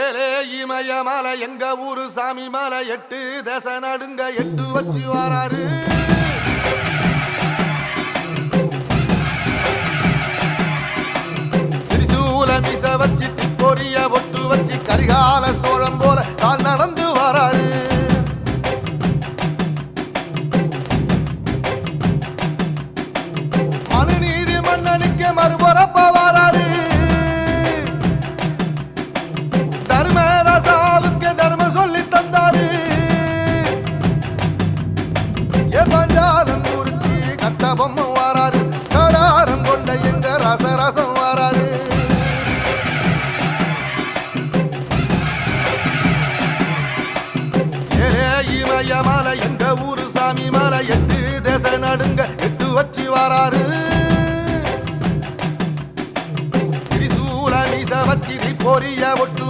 ஏலே இமய மலை எங்க ஊரு சாமி மலை 8 தேச நடுங்க 8 வச்சு வராரு. திரிசூல மிச வச்சு பொரிய ஒட்டு வச்சு கரிகால சோழம் போல கால் நடந்து வராரு. மனுநீதி மன்னனுக்கு மறுபுறப்ப வராரு. தர்மராசாவுக்கு தர்மம் சொல்லி தந்தாரு. பஞ்சாலம் ஊருக்கு கட்ட பொம்மை வராரு. கடாரம் கொண்ட எங்க ரசரசம் வராரு. இமய மலை எங்க ஊரு சாமி மலை 8 தேச நடுங்க 8 வச்சு வராரு. திரிசூல நீச வச்சி பொரிய ஒட்டு